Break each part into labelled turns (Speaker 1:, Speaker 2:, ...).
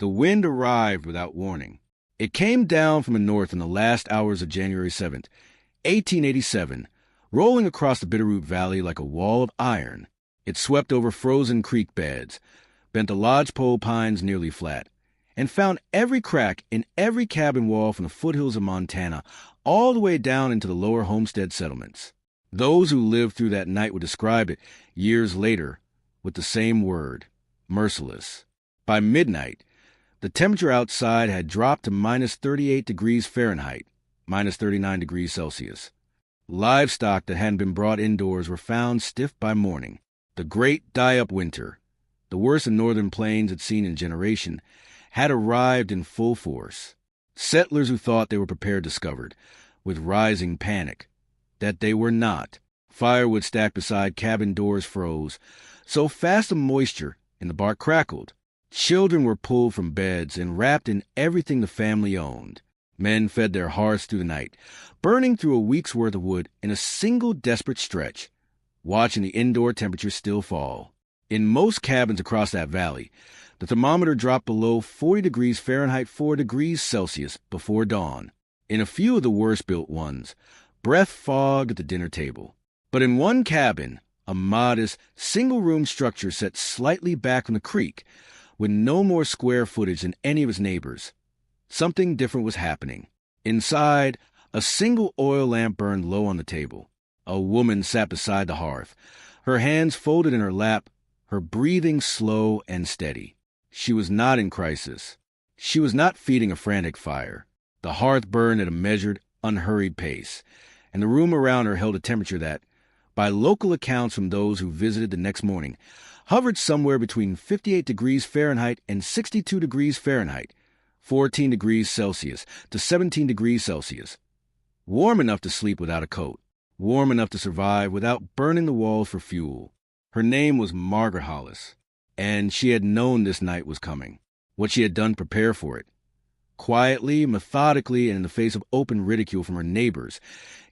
Speaker 1: The wind arrived without warning. It came down from the north in the last hours of January 7th, 1887, rolling across the Bitterroot Valley like a wall of iron. It swept over frozen creek beds, bent the lodgepole pines nearly flat, and found every crack in every cabin wall from the foothills of Montana all the way down into the lower homestead settlements. Those who lived through that night would describe it years later with the same word, merciless. By midnight, the temperature outside had dropped to minus 38 degrees Fahrenheit, minus 39 degrees Celsius. Livestock that hadn't been brought indoors were found stiff by morning. The great die-up winter, the worst the northern plains had seen in a generation, had arrived in full force. Settlers who thought they were prepared discovered, with rising panic, that they were not. Firewood stacked beside cabin doors froze, so fast the moisture in the bark crackled. Children were pulled from beds and wrapped in everything the family owned. Men fed their hearths through the night, burning through a week's worth of wood in a single desperate stretch, watching the indoor temperature still fall. In most cabins across that valley, the thermometer dropped below 40 degrees Fahrenheit, 4 degrees Celsius before dawn. In a few of the worst-built ones, breath fogged at the dinner table. But in one cabin, a modest, single-room structure set slightly back from the creek, with no more square footage than any of its neighbors, something different was happening. Inside, a single oil lamp burned low on the table. A woman sat beside the hearth, her hands folded in her lap, her breathing slow and steady. She was not in crisis. She was not feeding a frantic fire. The hearth burned at a measured, unhurried pace, and the room around her held a temperature that, by local accounts from those who visited the next morning, hovered somewhere between 58 degrees Fahrenheit and 62 degrees Fahrenheit, 14 degrees Celsius to 17 degrees Celsius. Warm enough to sleep without a coat, warm enough to survive without burning the walls for fuel. Her name was Margaret, and she had known this night was coming. What she had done to prepare for it, quietly, methodically, and in the face of open ridicule from her neighbors,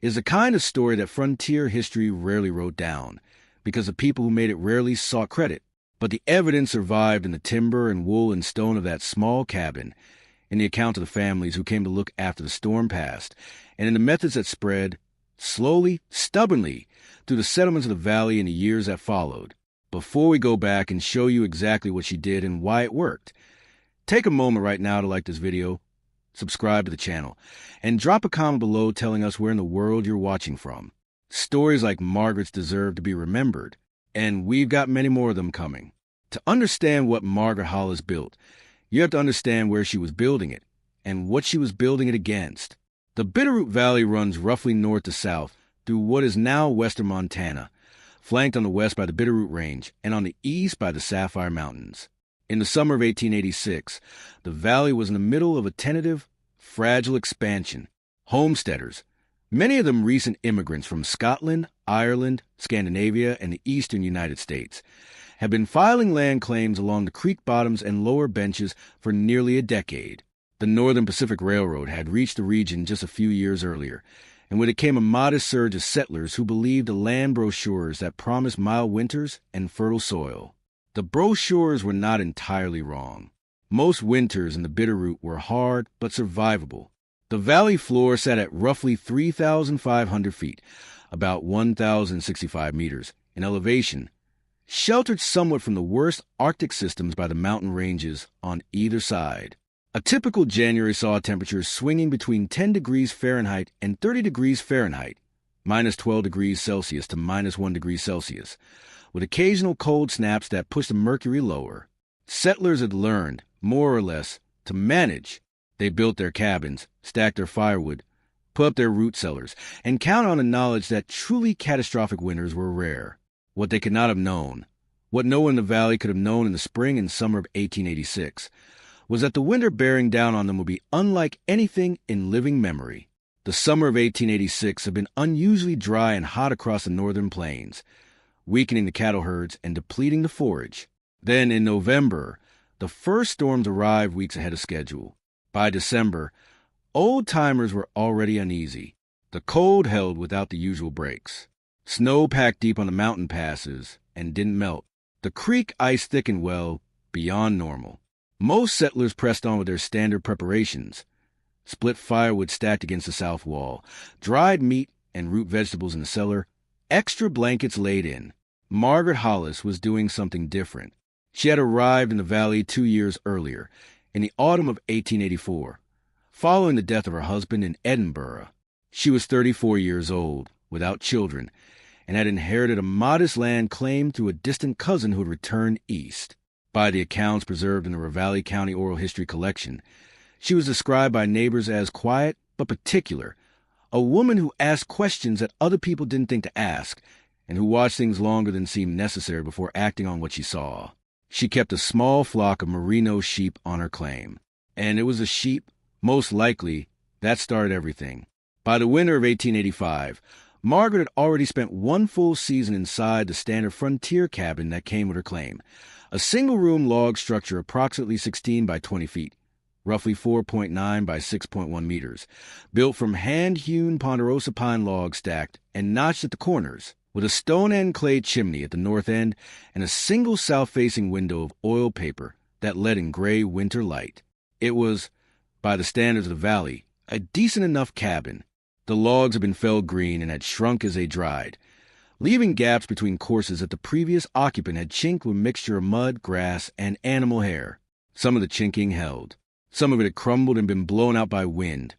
Speaker 1: is the kind of story that frontier history rarely wrote down, because the people who made it rarely sought credit. But the evidence survived in the timber and wool and stone of that small cabin, in the account of the families who came to look after the storm passed, and in the methods that spread, slowly, stubbornly, through the settlements of the valley in the years that followed. Before we go back and show you exactly what she did and why it worked, take a moment right now to like this video, subscribe to the channel, and drop a comment below telling us where in the world you're watching from. Stories like Margaret's deserve to be remembered, and we've got many more of them coming. To understand what Margaret Hollis built, you have to understand where she was building it, and what she was building it against. The Bitterroot Valley runs roughly north to south through what is now western Montana, flanked on the west by the Bitterroot Range and on the east by the Sapphire Mountains. In the summer of 1886, the valley was in the middle of a tentative, fragile expansion. Homesteaders, many of them recent immigrants from Scotland, Ireland, Scandinavia, and the eastern United States, have been filing land claims along the creek bottoms and lower benches for nearly a decade. The Northern Pacific Railroad had reached the region just a few years earlier, and with it came a modest surge of settlers who believed the land brochures that promised mild winters and fertile soil. The brochures were not entirely wrong. Most winters in the Bitterroot were hard but survivable. The valley floor sat at roughly 3,500 feet, about 1,065 meters, in elevation, sheltered somewhat from the worst Arctic systems by the mountain ranges on either side. A typical January saw temperatures swinging between 10 degrees Fahrenheit and 30 degrees Fahrenheit, minus 12 degrees Celsius to minus 1 degree Celsius, with occasional cold snaps that pushed the mercury lower. Settlers had learned, more or less, to manage. They built their cabins, stacked their firewood, put up their root cellars, and counted on the knowledge that truly catastrophic winters were rare. What they could not have known, what no one in the valley could have known in the spring and summer of 1886, was that the winter bearing down on them would be unlike anything in living memory. The summer of 1886 had been unusually dry and hot across the northern plains, weakening the cattle herds and depleting the forage. Then, in November, the first storms arrived weeks ahead of schedule. By December, old-timers were already uneasy. The cold held without the usual breaks. Snow packed deep on the mountain passes and didn't melt. The creek ice thickened well beyond normal. Most settlers pressed on with their standard preparations: split firewood stacked against the south wall, dried meat and root vegetables in the cellar, extra blankets laid in. Margaret Hollis was doing something different. She had arrived in the valley 2 years earlier, in the autumn of 1884, following the death of her husband in Edinburgh. She was 34 years old, without children, and had inherited a modest land claim through a distant cousin who had returned east. By the accounts preserved in the Ravalli County Oral History Collection, she was described by neighbors as quiet but particular, a woman who asked questions that other people didn't think to ask, and who watched things longer than seemed necessary before acting on what she saw. She kept a small flock of merino sheep on her claim, and it was the sheep, most likely, that started everything. By the winter of 1885, Margaret had already spent one full season inside the standard frontier cabin that came with her claim, a single-room log structure approximately 16 by 20 feet, roughly 4.9 by 6.1 meters, built from hand-hewn ponderosa pine logs stacked and notched at the corners, with a stone and clay chimney at the north end and a single south-facing window of oil paper that let in gray winter light. It was, by the standards of the valley, a decent enough cabin. The logs had been felled green and had shrunk as they dried, leaving gaps between courses that the previous occupant had chinked with a mixture of mud, grass, and animal hair. Some of the chinking held. Some of it had crumbled and been blown out by wind,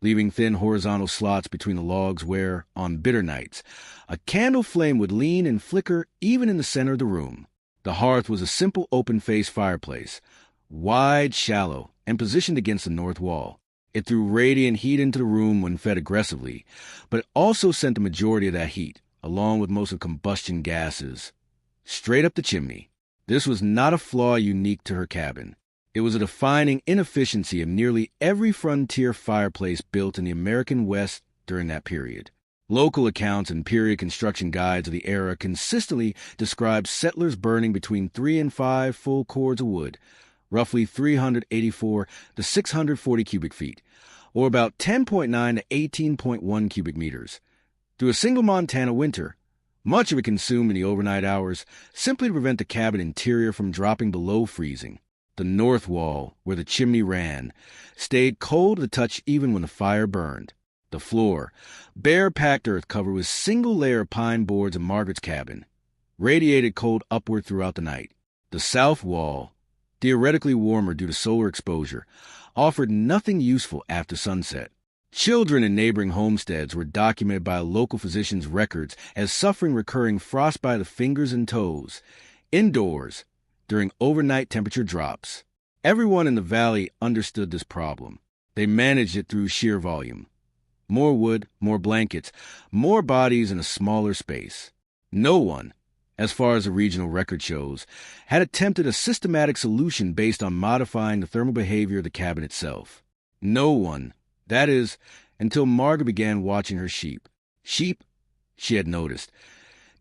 Speaker 1: leaving thin horizontal slots between the logs where, on bitter nights, a candle flame would lean and flicker even in the center of the room. The hearth was a simple open-faced fireplace, wide, shallow, and positioned against the north wall. It threw radiant heat into the room when fed aggressively, but it also sent the majority of that heat, along with most of the combustion gases, straight up the chimney. This was not a flaw unique to her cabin. It was a defining inefficiency of nearly every frontier fireplace built in the American West during that period. Local accounts and period construction guides of the era consistently described settlers burning between 3 and 5 full cords of wood, roughly 384 to 640 cubic feet, or about 10.9 to 18.1 cubic meters, through a single Montana winter, much of it consumed in the overnight hours, simply to prevent the cabin interior from dropping below freezing. The north wall, where the chimney ran, stayed cold to the touch even when the fire burned. The floor, bare packed earth covered with single layer of pine boards in Margaret's cabin, radiated cold upward throughout the night. The south wall, theoretically warmer due to solar exposure, offered nothing useful after sunset. Children in neighboring homesteads were documented by a local physician's records as suffering recurring frostbite of fingers and toes, indoors, during overnight temperature drops. Everyone in the valley understood this problem. They managed it through sheer volume. More wood, more blankets, more bodies in a smaller space. No one, as far as the regional record shows, had attempted a systematic solution based on modifying the thermal behavior of the cabin itself. No one, that is, until Margaret began watching her sheep. Sheep, she had noticed,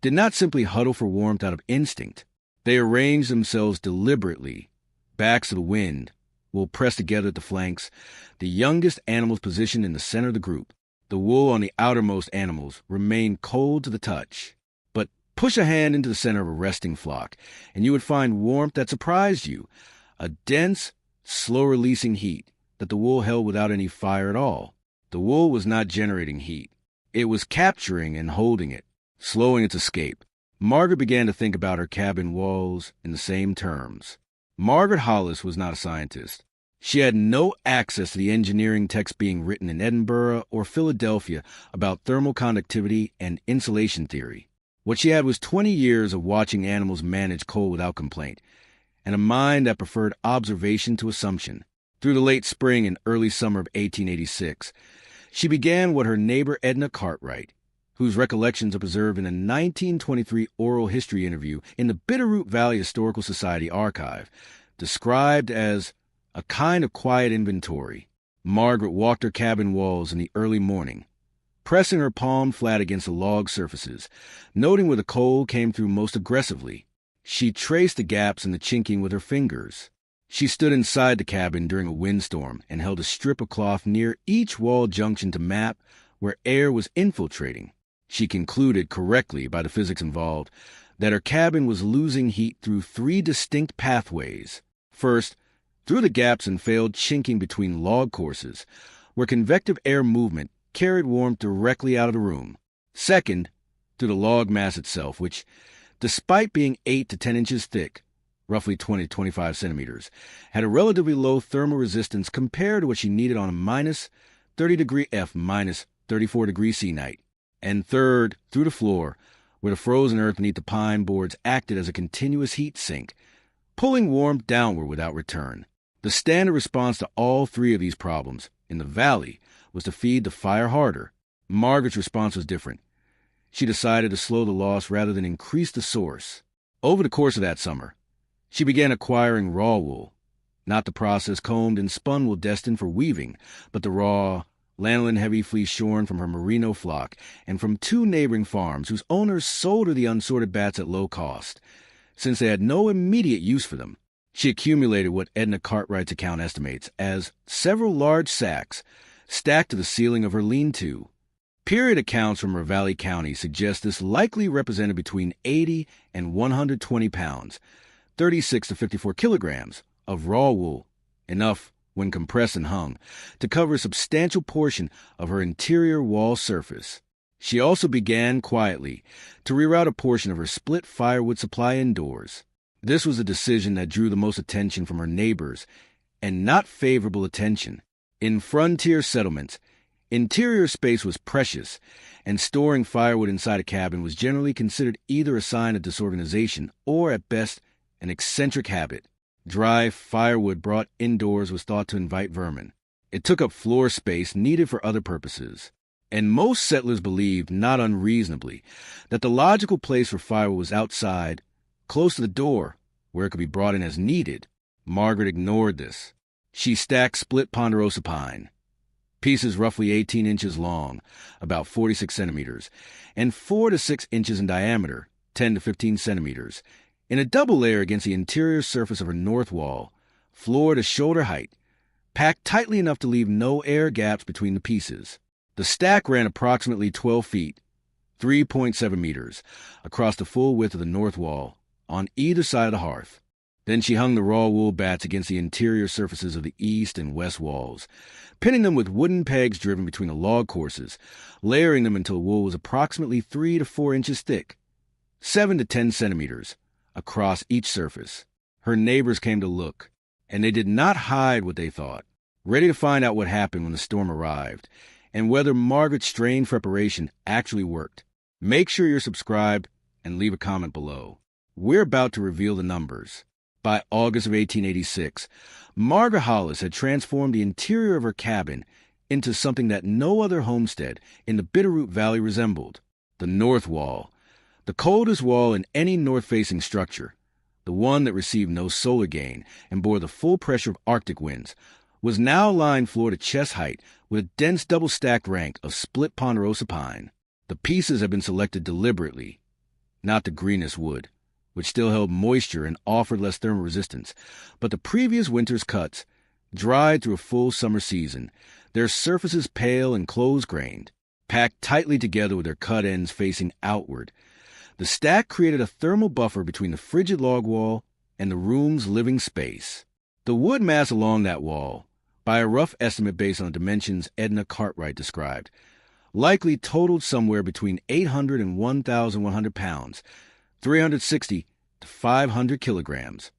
Speaker 1: did not simply huddle for warmth out of instinct. They arranged themselves deliberately, backs to the wind, wool pressed together at the flanks, the youngest animals positioned in the center of the group. The wool on the outermost animals remained cold to the touch. But push a hand into the center of a resting flock, and you would find warmth that surprised you, a dense, slow-releasing heat that the wool held without any fire at all. The wool was not generating heat. It was capturing and holding it, slowing its escape. Margaret began to think about her cabin walls in the same terms. Margaret Hollis was not a scientist. She had no access to the engineering texts being written in Edinburgh or Philadelphia about thermal conductivity and insulation theory. What she had was 20 years of watching animals manage cold without complaint, and a mind that preferred observation to assumption. Through the late spring and early summer of 1886, she began what her neighbor Edna Cartwright, whose recollections are preserved in a 1923 oral history interview in the Bitterroot Valley Historical Society archive, described as a kind of quiet inventory. Margaret walked her cabin walls in the early morning, pressing her palm flat against the log surfaces, noting where the cold came through most aggressively. She traced the gaps in the chinking with her fingers. She stood inside the cabin during a windstorm and held a strip of cloth near each wall junction to map where air was infiltrating. She concluded correctly by the physics involved that her cabin was losing heat through 3 distinct pathways. First, through the gaps and failed chinking between log courses, where convective air movement carried warmth directly out of the room. Second, through the log mass itself, which, despite being 8 to 10 inches thick, roughly 20 to 25 centimeters, had a relatively low thermal resistance compared to what she needed on a minus 30 degree F minus 34 degree C night. And third, through the floor, where the frozen earth beneath the pine boards acted as a continuous heat sink, pulling warmth downward without return. The standard response to all three of these problems in the valley was to feed the fire harder. Margaret's response was different. She decided to slow the loss rather than increase the source. Over the course of that summer, she began acquiring raw wool, not the processed combed and spun wool destined for weaving, but the raw, lanolin-heavy fleece shorn from her merino flock and from 2 neighboring farms whose owners sold her the unsorted bats at low cost, since they had no immediate use for them. She accumulated what Edna Cartwright's account estimates as several large sacks stacked to the ceiling of her lean-to. Period accounts from Ravalli County suggest this likely represented between 80 and 120 pounds, 36 to 54 kilograms, of raw wool, enough, when compressed and hung, to cover a substantial portion of her interior wall surface. She also began, quietly, to reroute a portion of her split firewood supply indoors. This was a decision that drew the most attention from her neighbors, and not favorable attention. In frontier settlements, interior space was precious, and storing firewood inside a cabin was generally considered either a sign of disorganization or, at best, an eccentric habit. Dry firewood brought indoors was thought to invite vermin. It took up floor space needed for other purposes. And most settlers believed, not unreasonably, that the logical place for firewood was outside, close to the door, where it could be brought in as needed. Margaret ignored this. She stacked split ponderosa pine, pieces roughly 18 inches long, about 46 centimeters, and 4 to 6 inches in diameter, 10 to 15 centimeters, in a double layer against the interior surface of her north wall, floor to shoulder height, packed tightly enough to leave no air gaps between the pieces. The stack ran approximately 12 feet, 3.7 meters, across the full width of the north wall, on either side of the hearth. Then she hung the raw wool bats against the interior surfaces of the east and west walls, pinning them with wooden pegs driven between the log courses, layering them until wool was approximately 3 to 4 inches thick, 7 to 10 centimeters, across each surface. Her neighbors came to look, and they did not hide what they thought, ready to find out what happened when the storm arrived, and whether Margaret's strained preparation actually worked. Make sure you're subscribed and leave a comment below. We're about to reveal the numbers. By August of 1886, Margaret Hollis had transformed the interior of her cabin into something that no other homestead in the Bitterroot Valley resembled. The north wall, the coldest wall in any north-facing structure, the one that received no solar gain and bore the full pressure of Arctic winds, was now lined floor to chest height with a dense double-stacked rank of split ponderosa pine. The pieces had been selected deliberately, not the greenest wood, which still held moisture and offered less thermal resistance, but the previous winter's cuts, dried through a full summer season, their surfaces pale and close-grained, packed tightly together with their cut ends facing outward. The stack created a thermal buffer between the frigid log wall and the room's living space. The wood mass along that wall, by a rough estimate based on the dimensions Edna Cartwright described, likely totaled somewhere between 800 and 1,100 pounds, 360 to 500 kilograms.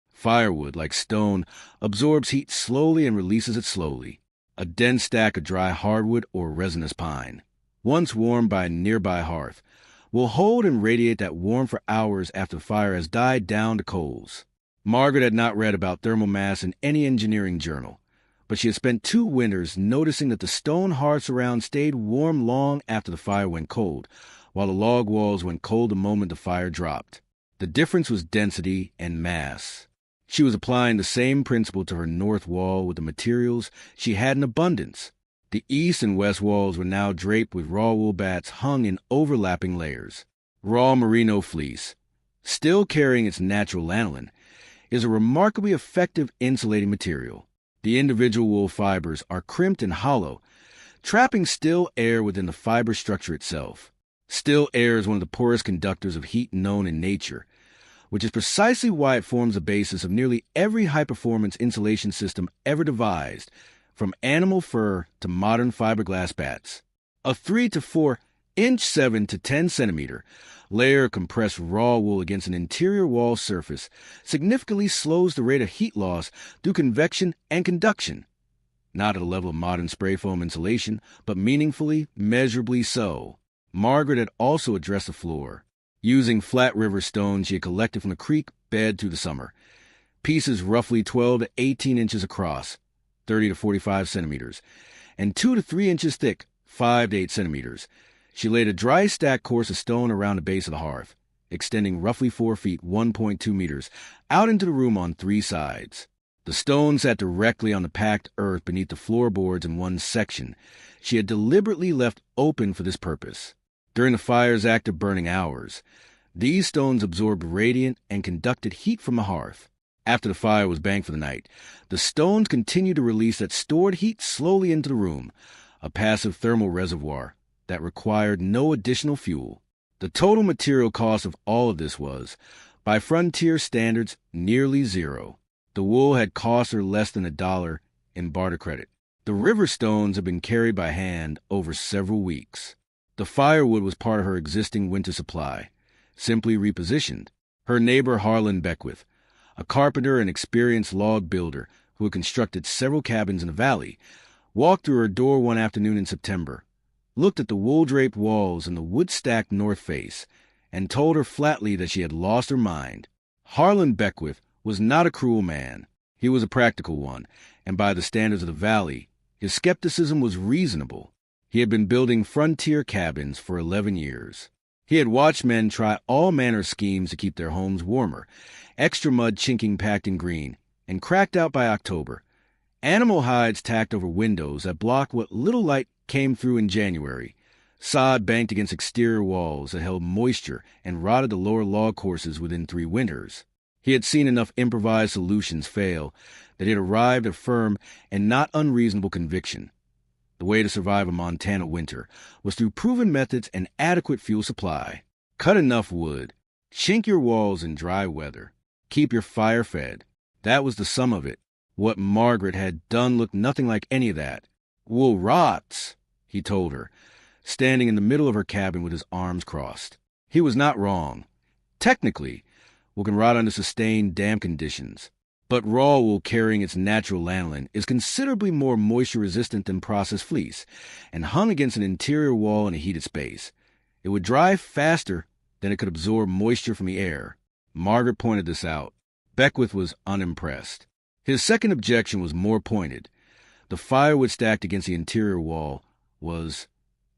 Speaker 1: Firewood, like stone, absorbs heat slowly and releases it slowly. A dense stack of dry hardwood or resinous pine, once warmed by a nearby hearth, will hold and radiate that warmth for hours after the fire has died down to coals. Margaret had not read about thermal mass in any engineering journal, but she had spent 2 winters noticing that the stone hearths around stayed warm long after the fire went cold, while the log walls went cold the moment the fire dropped. The difference was density and mass. She was applying the same principle to her north wall with the materials she had in abundance. The east and west walls were now draped with raw wool bats hung in overlapping layers. Raw merino fleece, still carrying its natural lanolin, is a remarkably effective insulating material. The individual wool fibers are crimped and hollow, trapping still air within the fiber structure itself. Still air is one of the poorest conductors of heat known in nature, which is precisely why it forms the basis of nearly every high-performance insulation system ever devised, from animal fur to modern fiberglass bats. A 3 to 4 inch 7 to 10 centimeter layer of compressed raw wool against an interior wall surface significantly slows the rate of heat loss through convection and conduction. Not at a level of modern spray foam insulation, but meaningfully, measurably so. Margaret had also addressed the floor, using flat river stones she had collected from the creek bed through the summer. Pieces roughly 12 to 18 inches across, 30 to 45 centimeters, and 2 to 3 inches thick, 5 to 8 centimeters. She laid a dry stack course of stone around the base of the hearth, extending roughly 4 feet, 1.2 meters, out into the room on 3 sides. The stone sat directly on the packed earth beneath the floorboards in one section she had deliberately left open for this purpose. During the fire's active burning hours, these stones absorbed radiant and conducted heat from the hearth. After the fire was banked for the night, the stones continued to release that stored heat slowly into the room, a passive thermal reservoir that required no additional fuel. The total material cost of all of this was, by frontier standards, nearly zero. The wool had cost her less than $1 in barter credit. The river stones had been carried by hand over several weeks. The firewood was part of her existing winter supply, simply repositioned. Her neighbor Harlan Beckwith, a carpenter and experienced log builder who had constructed several cabins in the valley, walked through her door one afternoon in September, looked at the wool-draped walls and the wood-stacked north face, and told her flatly that she had lost her mind. Harlan Beckwith was not a cruel man. He was a practical one, and by the standards of the valley, his skepticism was reasonable. He had been building frontier cabins for 11 years. He had watched men try all manner of schemes to keep their homes warmer, extra mud chinking packed in green, and cracked out by October, animal hides tacked over windows that blocked what little light came through in January, sod banked against exterior walls that held moisture and rotted the lower log courses within 3 winters. He had seen enough improvised solutions fail that he had arrived at a firm and not unreasonable conviction. The way to survive a Montana winter was through proven methods and adequate fuel supply. Cut enough wood, chink your walls in dry weather, keep your fire fed. That was the sum of it. What Margaret had done looked nothing like any of that. "Wool rots," he told her, standing in the middle of her cabin with his arms crossed. He was not wrong. Technically, wool can rot under sustained damp conditions, but raw wool carrying its natural lanolin is considerably more moisture-resistant than processed fleece, and hung against an interior wall in a heated space. It would dry faster than it could absorb moisture from the air. Margaret pointed this out. Beckwith was unimpressed. His second objection was more pointed. The firewood stacked against the interior wall was,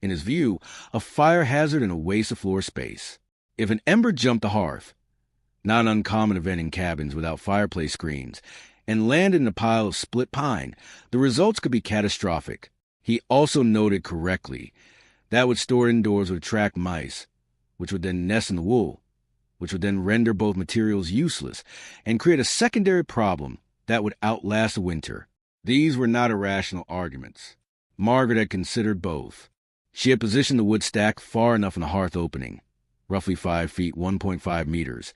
Speaker 1: in his view, a fire hazard and a waste of floor space. If an ember jumped the hearth, not an uncommon event in cabins without fireplace screens, and landed in a pile of split pine, the results could be catastrophic. He also noted correctly that would stored indoors would attract mice, which would then nest in the wool, which would then render both materials useless and create a secondary problem that would outlast the winter. These were not irrational arguments. Margaret had considered both. She had positioned the wood stack far enough in the hearth opening, roughly 5 feet, 1.5 meters,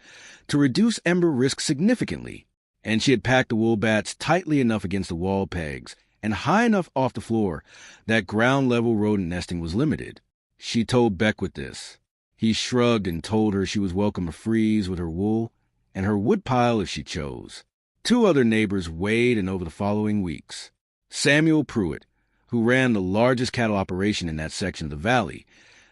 Speaker 1: to reduce ember risk significantly, and she had packed the wool bats tightly enough against the wall pegs and high enough off the floor that ground-level rodent nesting was limited. She told Beckwith this. He shrugged and told her she was welcome to freeze with her wool and her woodpile if she chose. 2 other neighbors weighed in over the following weeks. Samuel Pruitt, who ran the largest cattle operation in that section of the valley,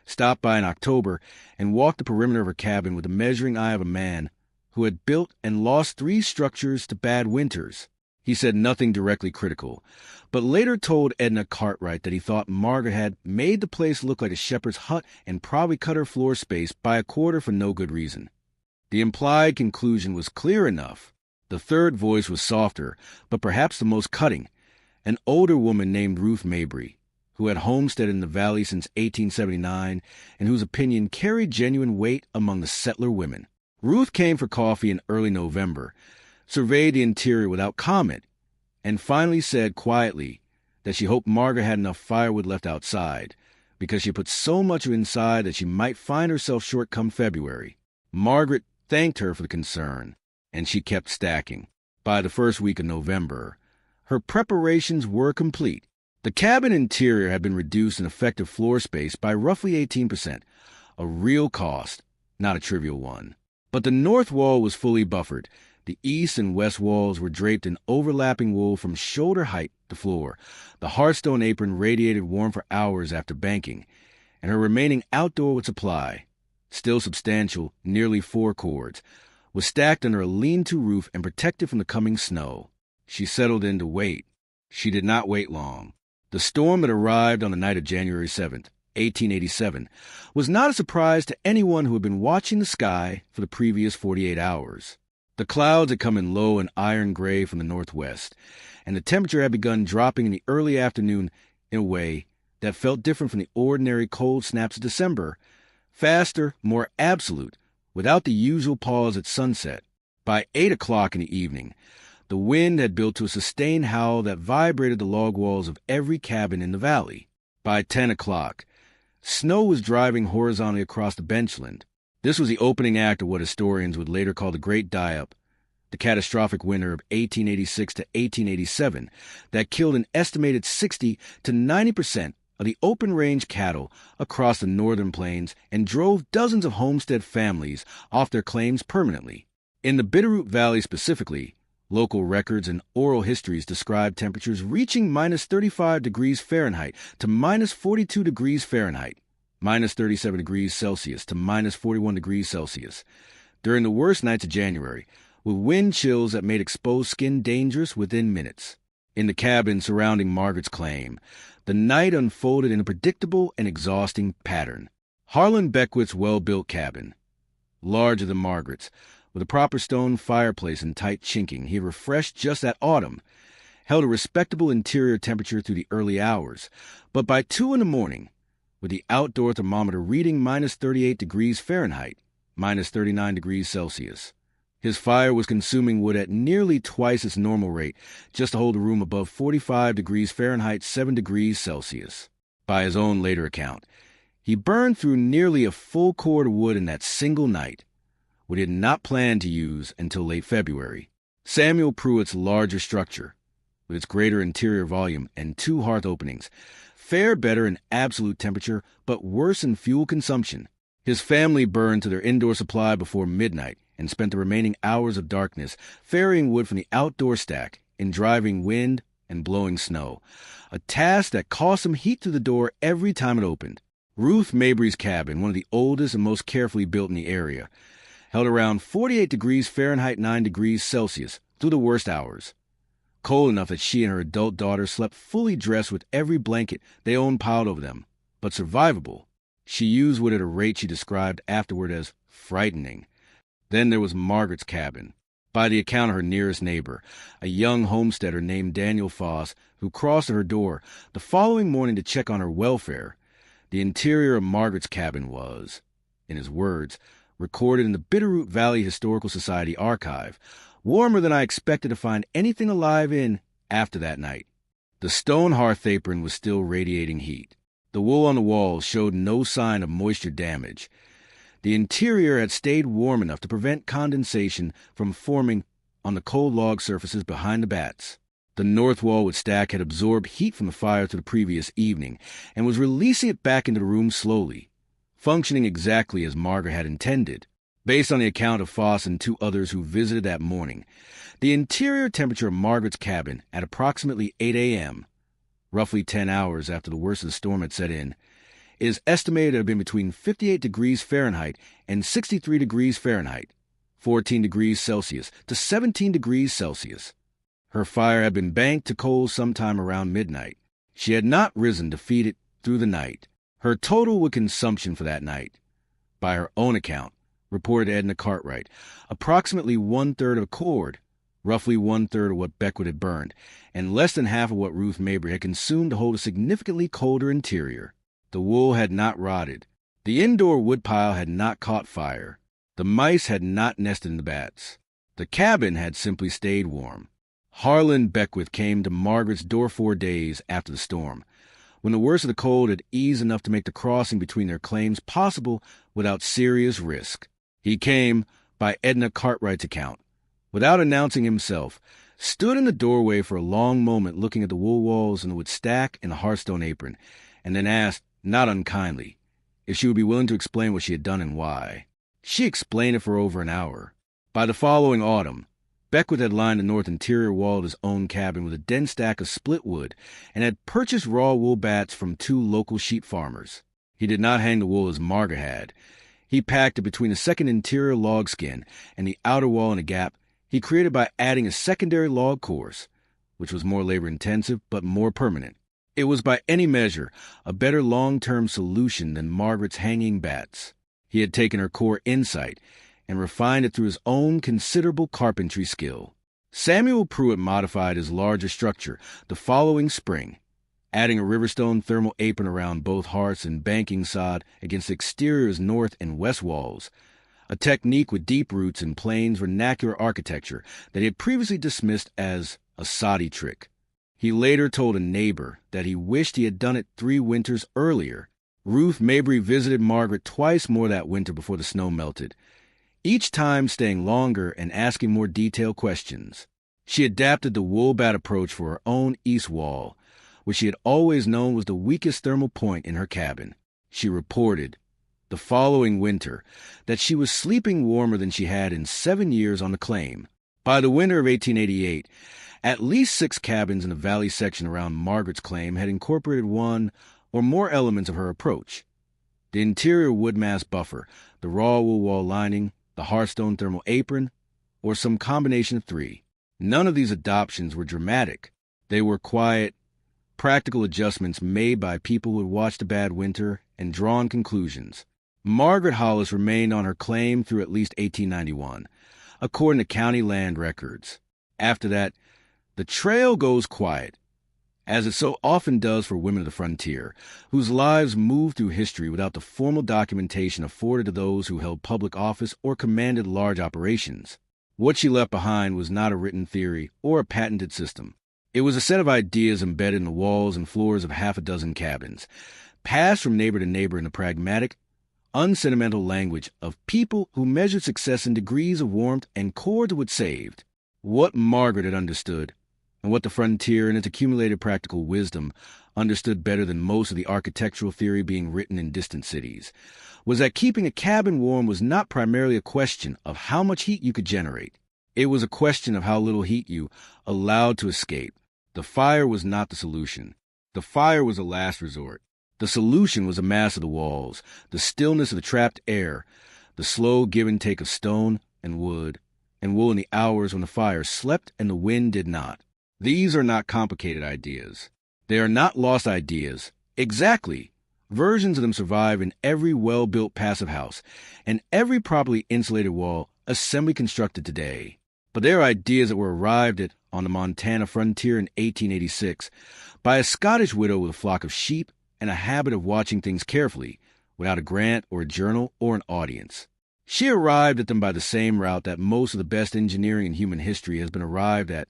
Speaker 1: stopped by in October and walked the perimeter of her cabin with the measuring eye of a man who had built and lost 3 structures to bad winters. He said nothing directly critical, but later told Edna Cartwright that he thought Margaret had made the place look like a shepherd's hut and probably cut her floor space by a quarter for no good reason. The implied conclusion was clear enough. The third voice was softer, but perhaps the most cutting, an older woman named Ruth Mabry, who had homesteaded in the valley since 1879 and whose opinion carried genuine weight among the settler women. Ruth came for coffee in early November, surveyed the interior without comment, and finally said quietly that she hoped Margaret had enough firewood left outside, because she put so much of it inside that she might find herself short come February. Margaret thanked her for the concern, and she kept stacking. By the first week of November, her preparations were complete. The cabin interior had been reduced in effective floor space by roughly 18%, a real cost, not a trivial one. But the north wall was fully buffered. The east and west walls were draped in overlapping wool from shoulder height to floor. The hearthstone apron radiated warmth for hours after banking, and her remaining outdoor wood supply, still substantial, nearly 4 cords, was stacked under a lean-to roof and protected from the coming snow. She settled in to wait. She did not wait long. The storm that arrived on the night of January 7th, 1887, was not a surprise to anyone who had been watching the sky for the previous 48 hours. The clouds had come in low and iron gray from the northwest, and the temperature had begun dropping in the early afternoon in a way that felt different from the ordinary cold snaps of December, faster, more absolute, without the usual pause at sunset. By 8 o'clock in the evening, the wind had built to a sustained howl that vibrated the log walls of every cabin in the valley. By 10 o'clock, snow was driving horizontally across the benchland. This was the opening act of what historians would later call the Great Die-Up, the catastrophic winter of 1886 to 1887 that killed an estimated 60 to 90% of the open-range cattle across the northern plains and drove dozens of homestead families off their claims permanently. In the Bitterroot Valley specifically, local records and oral histories describe temperatures reaching minus 35 degrees Fahrenheit to minus 42 degrees Fahrenheit, minus 37 degrees Celsius to minus 41 degrees Celsius, during the worst nights of January, with wind chills that made exposed skin dangerous within minutes. In the cabin surrounding Margaret's claim, the night unfolded in a predictable and exhausting pattern. Harlan Beckwith's well-built cabin, larger than Margaret's, with a proper stone fireplace and tight chinking he had refreshed just that autumn, held a respectable interior temperature through the early hours, but by 2 in the morning, with the outdoor thermometer reading minus 38 degrees Fahrenheit, minus 39 degrees Celsius. His fire was consuming wood at nearly twice its normal rate just to hold the room above 45 degrees Fahrenheit, 7 degrees Celsius. By his own later account, he burned through nearly a full cord of wood in that single night, what he had not planned to use until late February. Samuel Pruitt's larger structure, with its greater interior volume and 2 hearth openings, fared better in absolute temperature but worse in fuel consumption. His family burned to their indoor supply before midnight and spent the remaining hours of darkness ferrying wood from the outdoor stack in driving wind and blowing snow, a task that cost him heat through the door every time it opened. Ruth Mabry's cabin, one of the oldest and most carefully built in the area, held around 48 degrees Fahrenheit, 9 degrees Celsius through the worst hours, cold enough that she and her adult daughter slept fully dressed with every blanket they owned piled over them, but survivable. She used wood at a rate she described afterward as frightening. Then there was Margaret's cabin. By the account of her nearest neighbor, a young homesteader named Daniel Foss, who crossed at her door the following morning to check on her welfare, the interior of Margaret's cabin was, in his words, recorded in the Bitterroot Valley Historical Society archive, warmer than I expected to find anything alive in after that night. The stone hearth apron was still radiating heat. The wool on the walls showed no sign of moisture damage. The interior had stayed warm enough to prevent condensation from forming on the cold log surfaces behind the bats. The north wall wood stack had absorbed heat from the fire to the previous evening and was releasing it back into the room slowly, functioning exactly as Margaret had intended. Based on the account of Foss and 2 others who visited that morning, the interior temperature of Margaret's cabin at approximately 8 a.m., roughly 10 hours after the worst of the storm had set in, is estimated to have been between 58 degrees Fahrenheit and 63 degrees Fahrenheit, 14 degrees Celsius to 17 degrees Celsius. Her fire had been banked to coals sometime around midnight. She had not risen to feed it through the night. Her total wood consumption for that night, by her own account, reported Edna Cartwright, approximately 1/3 of a cord, roughly 1/3 of what Beckwith had burned, and less than half of what Ruth Mabry had consumed to hold a significantly colder interior. The wool had not rotted. The indoor woodpile had not caught fire. The mice had not nested in the bats. The cabin had simply stayed warm. Harlan Beckwith came to Margaret's door 4 days after the storm, when the worst of the cold had eased enough to make the crossing between their claims possible without serious risk. He came, by Edna Cartwright's account, without announcing himself, stood in the doorway for a long moment looking at the wool walls and the wood stack and the hearthstone apron, and then asked, not unkindly, if she would be willing to explain what she had done and why. She explained it for over an hour. By the following autumn, Beckwith had lined the north interior wall of his own cabin with a dense stack of split wood and had purchased raw wool bats from 2 local sheep farmers. He did not hang the wool as Margaret had. He packed it between the second interior log skin and the outer wall in a gap he created by adding a secondary log course, which was more labor-intensive but more permanent. It was by any measure a better long-term solution than Margaret's hanging bats. He had taken her core insight and refined it through his own considerable carpentry skill. Samuel Pruitt modified his larger structure the following spring, adding a riverstone thermal apron around both hearths and banking sod against the exterior's north and west walls, a technique with deep roots in Plains vernacular architecture that he had previously dismissed as a soddy trick. He later told a neighbor that he wished he had done it 3 winters earlier. Ruth Mabry visited Margaret twice more that winter before the snow melted, each time staying longer and asking more detailed questions. She adapted the wool bat approach for her own east wall, which she had always known was the weakest thermal point in her cabin. She reported, the following winter, that she was sleeping warmer than she had in 7 years on the claim. By the winter of 1888, at least 6 cabins in the valley section around Margaret's claim had incorporated one or more elements of her approach. The interior wood mass buffer, the raw wool wall lining, the hearthstone thermal apron, or some combination of 3. None of these adoptions were dramatic. They were quiet, practical adjustments made by people who had watched a bad winter and drawn conclusions. Margaret Hollis remained on her claim through at least 1891, according to county land records. After that, the trail goes quiet, as it so often does for women of the frontier, whose lives move through history without the formal documentation afforded to those who held public office or commanded large operations. What she left behind was not a written theory or a patented system. It was a set of ideas embedded in the walls and floors of half a dozen cabins, passed from neighbor to neighbor in the pragmatic, unsentimental language of people who measured success in degrees of warmth and cords of wood saved. What Margaret had understood, and what the frontier and its accumulated practical wisdom understood better than most of the architectural theory being written in distant cities, was that keeping a cabin warm was not primarily a question of how much heat you could generate. It was a question of how little heat you allowed to escape. The fire was not the solution. The fire was a last resort. The solution was the mass of the walls, the stillness of the trapped air, the slow give and take of stone and wood and wool in the hours when the fire slept and the wind did not. These are not complicated ideas. They are not lost ideas. Exactly. Versions of them survive in every well-built passive house and every properly insulated wall assembly constructed today. But they are ideas that were arrived at on the Montana frontier in 1886 by a Scottish widow with a flock of sheep and a habit of watching things carefully, without a grant or a journal or an audience. She arrived at them by the same route that most of the best engineering in human history has been arrived at: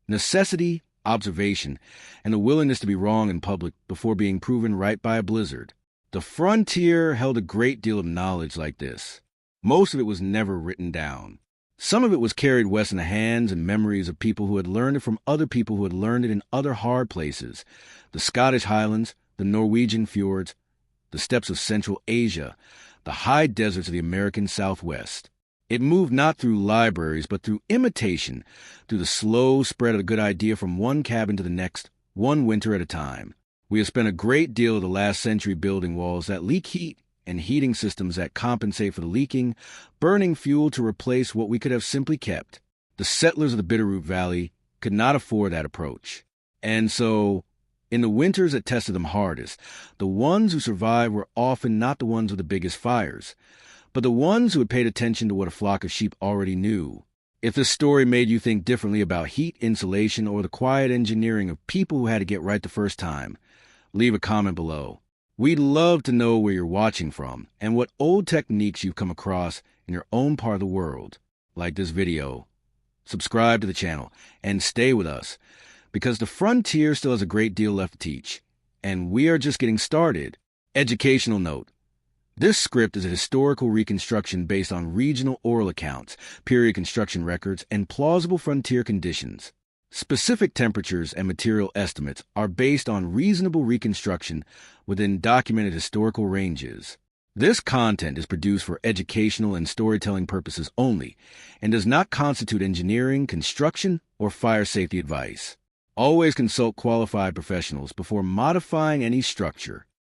Speaker 1: necessity, observation, and the willingness to be wrong in public before being proven right by a blizzard. The frontier held a great deal of knowledge like this. Most of it was never written down. Some of it was carried west in the hands and memories of people who had learned it from other people who had learned it in other hard places: the Scottish Highlands, the Norwegian fjords, the steppes of Central Asia, the high deserts of the American Southwest. It moved not through libraries, but through imitation, through the slow spread of a good idea from one cabin to the next, one winter at a time. We have spent a great deal of the last century building walls that leak heat and heating systems that compensate for the leaking, burning fuel to replace what we could have simply kept. The settlers of the Bitterroot Valley could not afford that approach. And so, in the winters that tested them hardest, the ones who survived were often not the ones with the biggest fires, but the ones who had paid attention to what a flock of sheep already knew. If this story made you think differently about heat, insulation, or the quiet engineering of people who had to get right the first time, leave a comment below. We'd love to know where you're watching from and what old techniques you've come across in your own part of the world. Like this video, subscribe to the channel, and stay with us, because the frontier still has a great deal left to teach, and we are just getting started. Educational note: This script is a historical reconstruction based on regional oral accounts, period construction records, and plausible frontier conditions. Specific temperatures and material estimates are based on reasonable reconstruction within documented historical ranges. This content is produced for educational and storytelling purposes only and does not constitute engineering, construction, or fire safety advice. Always consult qualified professionals before modifying any structure.